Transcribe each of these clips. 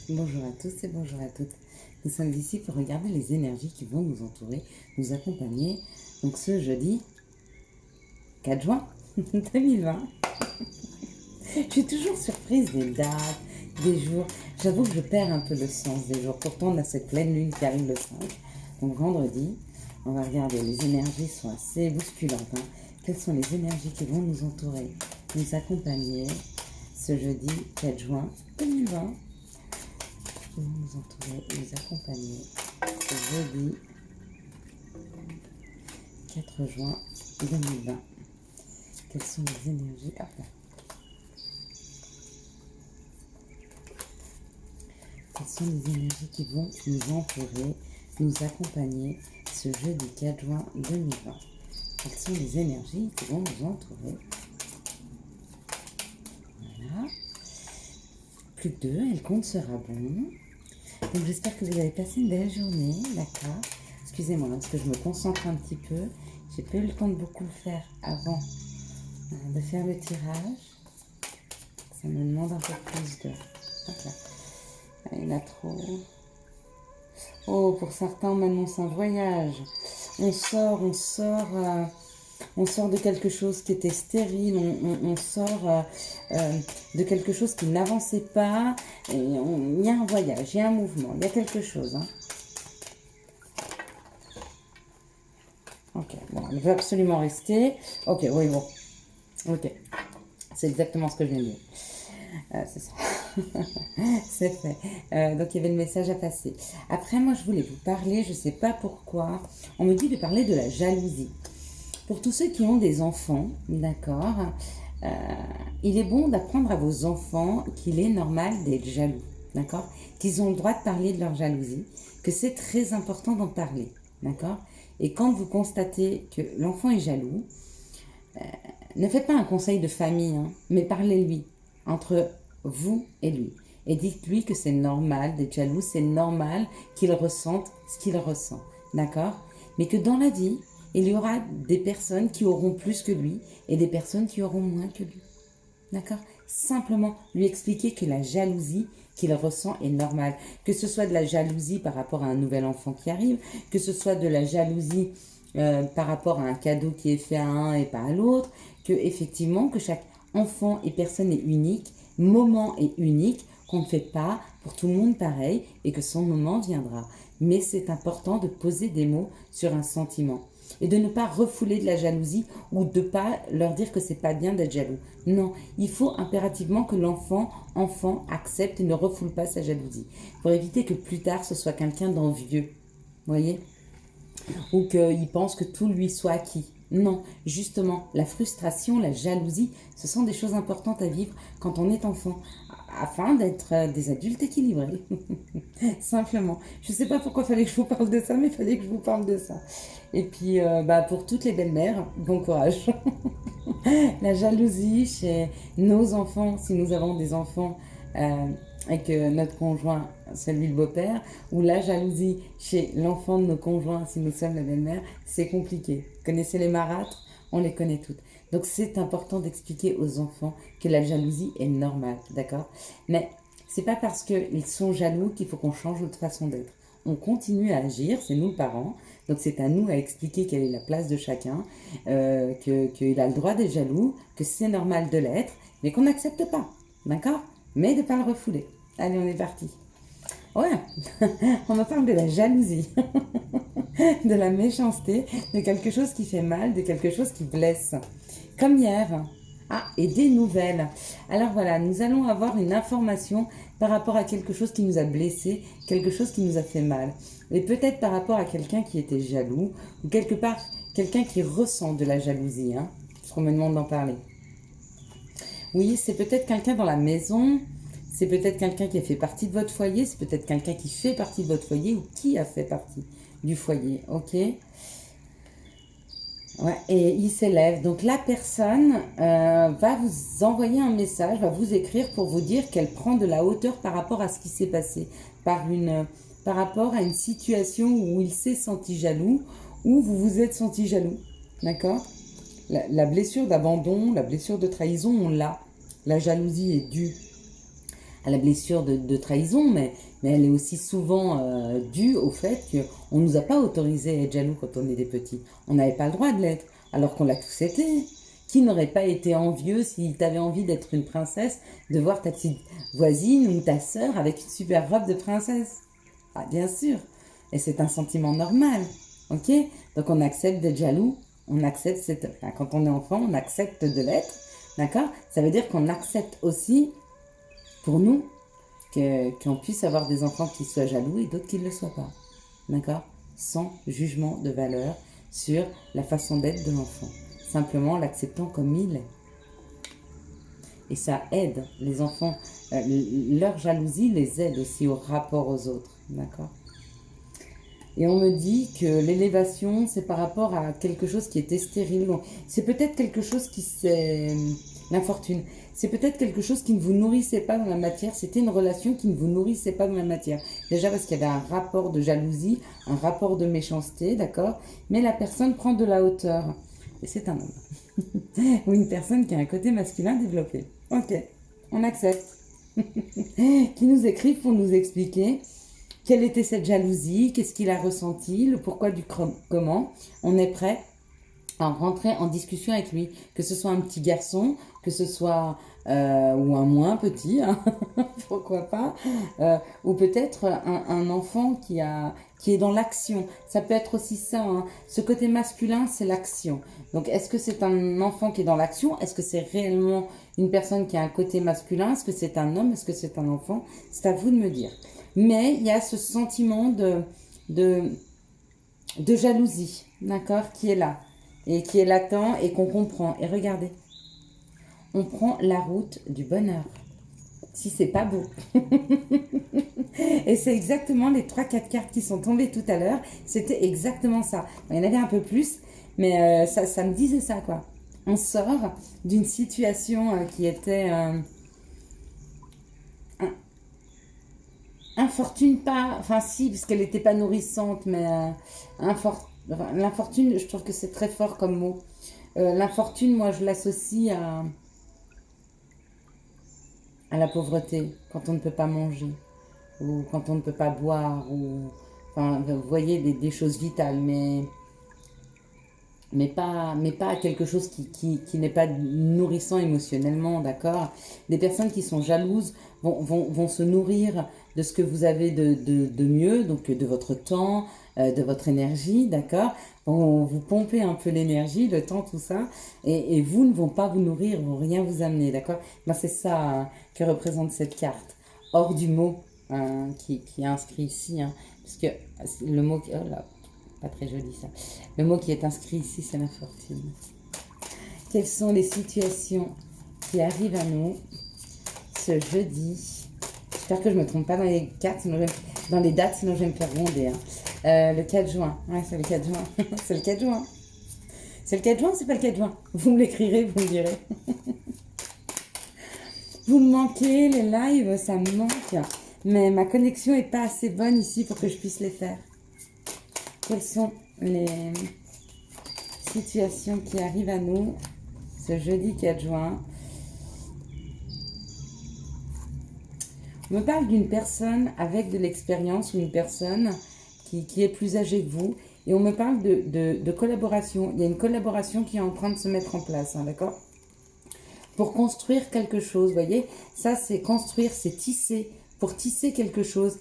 Bonjour à tous et bonjour à toutes. Nous sommes ici pour regarder les énergies qui vont nous entourer, nous accompagner. Donc ce jeudi 4 juin 2020. Je suis toujours surprise des dates, des jours. J'avoue que je perds un peu le sens des jours. Pourtant on a cette pleine lune qui arrive le 5. Donc vendredi, on va regarder. Les énergies sont assez bousculantes. Quelles sont les énergies qui vont nous entourer, nous accompagner ce jeudi 4 juin 2020 qui vont nous entourer, nous accompagner ce jeudi 4 juin 2020. Quelles sont les énergies? Hop là. Quelles sont les énergies qui vont nous entourer, nous accompagner ce jeudi 4 juin 2020? Quelles sont les énergies qui vont nous entourer? Voilà. Plus que 2, et le compte sera bon. Donc j'espère que vous avez passé une belle journée, d'accord? Excusez-moi, parce que je me concentre un petit peu. J'ai pas eu le temps de beaucoup le faire avant de faire le tirage. Ça me demande un peu plus de... Hop là. Il y en a trop. Oh, pour certains, on m'annonce un voyage. On sort de quelque chose qui était stérile, on sort de quelque chose qui n'avançait pas. Il y a un voyage, il y a un mouvement, il y a quelque chose. Ok, bon, elle veut absolument rester. Ok, oui, bon. Ok, c'est exactement ce que je viens de dire. C'est ça. C'est fait. Donc il y avait le message à passer. Après, moi, je voulais vous parler, je ne sais pas pourquoi, on me dit de parler de la jalousie. Pour tous ceux qui ont des enfants, d'accord, il est bon d'apprendre à vos enfants qu'il est normal d'être jaloux, d'accord, qu'ils ont le droit de parler de leur jalousie, que c'est très important d'en parler, d'accord. Et quand vous constatez que l'enfant est jaloux, ne faites pas un conseil de famille, mais parlez-lui entre vous et lui. Et dites-lui que c'est normal d'être jaloux, c'est normal qu'il ressente ce qu'il ressent, d'accord. Mais que dans la vie, il y aura des personnes qui auront plus que lui et des personnes qui auront moins que lui. D'accord? Simplement lui expliquer que la jalousie qu'il ressent est normale. Que ce soit de la jalousie par rapport à un nouvel enfant qui arrive, que ce soit de la jalousie par rapport à un cadeau qui est fait à un et pas à l'autre, que effectivement que chaque enfant et personne est unique, moment est unique, qu'on ne fait pas pour tout le monde pareil et que son moment viendra. Mais c'est important de poser des mots sur un sentiment et de ne pas refouler de la jalousie ou de ne pas leur dire que c'est pas bien d'être jaloux. Non, il faut impérativement que l'enfant accepte et ne refoule pas sa jalousie pour éviter que plus tard ce soit quelqu'un d'envieux, voyez, ou qu'il pense que tout lui soit acquis. Non, justement, la frustration, la jalousie, ce sont des choses importantes à vivre quand on est enfant, afin d'être des adultes équilibrés. Simplement. Je ne sais pas pourquoi il fallait que je vous parle de ça, mais il fallait que je vous parle de ça. Et puis, pour toutes les belles-mères, bon courage. La jalousie chez nos enfants, si nous avons des enfants et que notre conjoint, celui le beau-père, ou la jalousie chez l'enfant de nos conjoints, si nous sommes la belle-mère, c'est compliqué. Vous connaissez les marâtres? On les connaît toutes. Donc c'est important d'expliquer aux enfants que la jalousie est normale, d'accord? Mais c'est pas parce qu'ils sont jaloux qu'il faut qu'on change notre façon d'être. On continue à agir, c'est nous parents, donc c'est à nous à expliquer quelle est la place de chacun, qu'il a le droit d'être jaloux, que c'est normal de l'être, mais qu'on n'accepte pas, d'accord? Mais de ne pas le refouler. Allez, on est parti. Ouais, on me parle de la jalousie, de la méchanceté, de quelque chose qui fait mal, de quelque chose qui blesse. Comme hier. Ah, et des nouvelles. Alors voilà, nous allons avoir une information par rapport à quelque chose qui nous a blessé, quelque chose qui nous a fait mal. Et peut-être par rapport à quelqu'un qui était jaloux, ou quelque part, quelqu'un qui ressent de la jalousie, parce qu'on me demande d'en parler. Oui, c'est peut-être quelqu'un dans la maison, c'est peut-être quelqu'un qui a fait partie de votre foyer, c'est peut-être quelqu'un qui fait partie de votre foyer ou qui a fait partie du foyer, ok? Ouais, et il s'élève. Donc la personne va vous envoyer un message, va vous écrire pour vous dire qu'elle prend de la hauteur par rapport à ce qui s'est passé, par rapport à une situation où il s'est senti jaloux, ou vous vous êtes senti jaloux. D'accord? La blessure d'abandon, la blessure de trahison, on l'a. La jalousie est due à la blessure de trahison, mais elle est aussi souvent due au fait qu'on ne nous a pas autorisé à être jaloux quand on était petits. On n'avait pas le droit de l'être, alors qu'on l'a tous été. Qui n'aurait pas été envieux si tu avais envie d'être une princesse, de voir ta petite voisine ou ta sœur avec une super robe de princesse? Ah, bien sûr. Et c'est un sentiment normal. Ok? Donc on accepte d'être jaloux. On accepte enfin, quand on est enfant, on accepte de l'être. D'accord? Ça veut dire qu'on accepte aussi, pour nous, qu'on puisse avoir des enfants qui soient jaloux et d'autres qui ne le soient pas. D'accord? Sans jugement de valeur sur la façon d'être de l'enfant. Simplement l'acceptant comme il est. Et ça aide les enfants. Leur jalousie les aide aussi au rapport aux autres. D'accord? Et on me dit que l'élévation, c'est par rapport à quelque chose qui était stérile. C'est peut-être quelque chose qui c'est l'infortune. C'est peut-être quelque chose qui ne vous nourrissait pas dans la matière. C'était une relation qui ne vous nourrissait pas dans la matière. Déjà parce qu'il y avait un rapport de jalousie, un rapport de méchanceté, d'accord? Mais la personne prend de la hauteur. Et c'est un homme. Ou une personne qui a un côté masculin développé. Ok, on accepte. Qui nous écrivent pour nous expliquer quelle était cette jalousie, qu'est-ce qu'il a ressenti, le pourquoi du comment. On est prêt à rentrer en discussion avec lui, que ce soit un petit garçon, que ce soit ou un moins petit, hein, pourquoi pas, ou peut-être un enfant qui est dans l'action. Ça peut être aussi ça, hein. Ce côté masculin, c'est l'action. Donc est-ce que c'est un enfant qui est dans l'action? Est-ce que c'est réellement une personne qui a un côté masculin? Est-ce que c'est un homme? Est-ce que c'est un enfant? C'est à vous de me dire. Mais il y a ce sentiment de jalousie, d'accord, qui est là, et qui est latent et qu'on comprend. Et regardez, on prend la route du bonheur. Si c'est pas beau. Et c'est exactement les 3-4 cartes qui sont tombées tout à l'heure. C'était exactement ça. Bon, il y en avait un peu plus, mais ça me disait ça, quoi. On sort d'une situation qui était... infortune pas, enfin si, parce qu'elle n'était pas nourrissante, mais l'infortune, je trouve que c'est très fort comme mot. L'infortune, moi, je l'associe à la pauvreté, quand on ne peut pas manger, ou quand on ne peut pas boire, ou, enfin, vous voyez, des choses vitales, mais pas à quelque chose qui n'est pas nourrissant émotionnellement, d'accord? Des personnes qui sont jalouses vont se nourrir de ce que vous avez de mieux, donc de votre temps, de votre énergie, d'accord? Vont vous pomper un peu l'énergie, le temps, tout ça, et vous ne vont pas vous nourrir, vont rien vous amener, d'accord? Ben, c'est ça que représente cette carte, hors du mot qui est inscrit ici, hein, parce que le mot... Oh là, pas très joli ça. Le mot qui est inscrit ici, c'est l'infortune. Quelles sont les situations qui arrivent à nous ce jeudi? J'espère que je ne me trompe pas dans les cartes, dans les dates, sinon je vais me faire gronder. Hein. Le 4 juin. Ouais, c'est le 4 juin. C'est le 4 juin. C'est le 4 juin ou c'est pas le 4 juin? Vous me l'écrirez, vous me direz. Vous me manquez, les lives, ça me manque. Mais ma connexion n'est pas assez bonne ici pour que je puisse les faire. Quelles sont les situations qui arrivent à nous ce jeudi 4 juin? On me parle d'une personne avec de l'expérience ou une personne qui est plus âgée que vous. Et on me parle de collaboration. Il y a une collaboration qui est en train de se mettre en place, hein, d'accord? Pour construire quelque chose, vous voyez? Ça, c'est construire, c'est tisser. Pour tisser quelque chose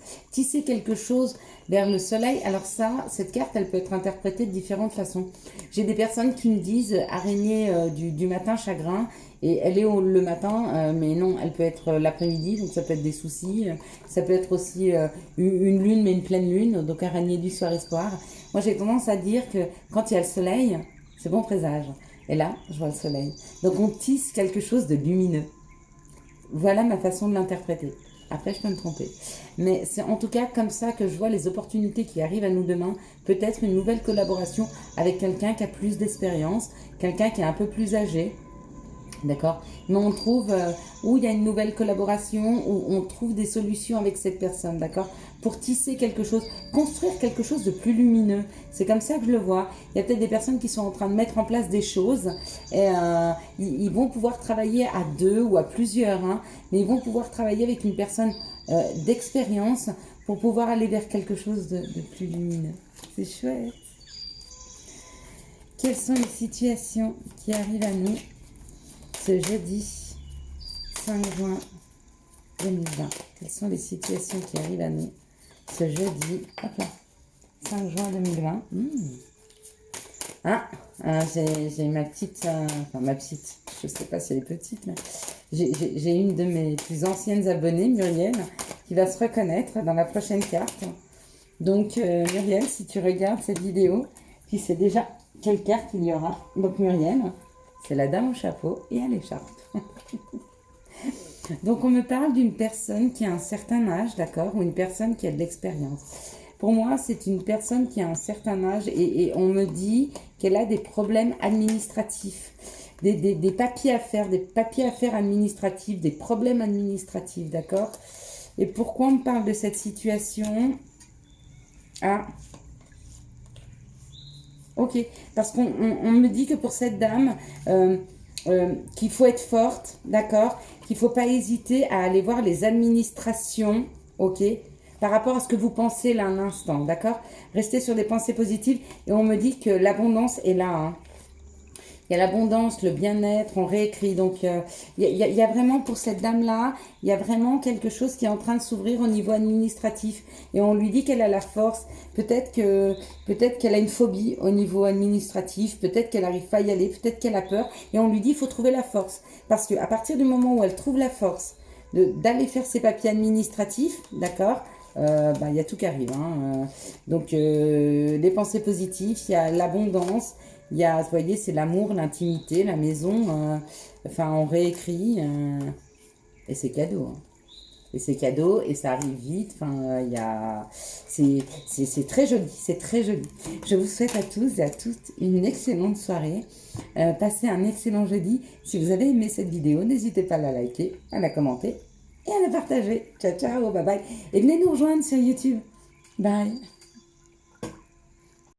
vers le soleil. Alors ça, cette carte, elle peut être interprétée de différentes façons. J'ai des personnes qui me disent araignée du matin, chagrin, et elle est le matin, mais non, elle peut être l'après-midi, donc ça peut être des soucis. Ça peut être aussi une lune, mais une pleine lune, donc araignée du soir espoir. Moi, j'ai tendance à dire que quand il y a le soleil, c'est bon présage. Et là, je vois le soleil. Donc on tisse quelque chose de lumineux. Voilà ma façon de l'interpréter. Après, je peux me tromper. Mais c'est en tout cas comme ça que je vois les opportunités qui arrivent à nous demain. Peut-être une nouvelle collaboration avec quelqu'un qui a plus d'expérience, quelqu'un qui est un peu plus âgé, D'accord? Mais on trouve où il y a une nouvelle collaboration, où on trouve des solutions avec cette personne, d'accord? Pour tisser quelque chose, construire quelque chose de plus lumineux. C'est comme ça que je le vois. Il y a peut-être des personnes qui sont en train de mettre en place des choses et ils vont pouvoir travailler à deux ou à plusieurs, hein, mais ils vont pouvoir travailler avec une personne d'expérience pour pouvoir aller vers quelque chose de plus lumineux. C'est chouette. Quelles sont les situations qui arrivent à nous ce jeudi 5 juin 2020? Quelles sont les situations qui arrivent à nous ce jeudi, hop là, 5 juin 2020? J'ai ma petite, enfin ma petite, je sais pas si elle est petite, mais j'ai une de mes plus anciennes abonnées, Muriel, qui va se reconnaître dans la prochaine carte. Donc Muriel, si tu regardes cette vidéo, tu sais déjà quelle carte il y aura. Donc Muriel, c'est la dame au chapeau et à l'écharpe. Donc on me parle d'une personne qui a un certain âge, d'accord, ou une personne qui a de l'expérience. Pour moi, c'est une personne qui a un certain âge et on me dit qu'elle a des problèmes administratifs, des papiers à faire administratifs, des problèmes administratifs, d'accord? Et pourquoi on me parle de cette situation? Ah, ok, parce qu'on me dit que pour cette dame, qu'il faut être forte, d'accord, qu'il ne faut pas hésiter à aller voir les administrations, ok, par rapport à ce que vous pensez là un instant, d'accord. Restez sur des pensées positives et on me dit que l'abondance est là, hein. Il y a l'abondance, le bien-être, on réécrit. Donc, il y a vraiment pour cette dame-là, il y a vraiment quelque chose qui est en train de s'ouvrir au niveau administratif. Et on lui dit qu'elle a la force. Peut-être qu'elle a une phobie au niveau administratif. Peut-être qu'elle n'arrive pas à y aller. Peut-être qu'elle a peur. Et on lui dit qu'il faut trouver la force. Parce qu'à partir du moment où elle trouve la force d'aller faire ses papiers administratifs, d'accord, il y a tout qui arrive, hein. Donc, les pensées positives, il y a l'abondance. Il y a, vous voyez, c'est l'amour, l'intimité, la maison. Enfin, on réécrit. Et c'est cadeau, hein. Et c'est cadeau et ça arrive vite. Enfin, il y a, c'est très joli, c'est très joli. Je vous souhaite à tous et à toutes une excellente soirée. Passez un excellent jeudi. Si vous avez aimé cette vidéo, n'hésitez pas à la liker, à la commenter et à la partager. Ciao, ciao, bye bye. Et venez nous rejoindre sur YouTube. Bye.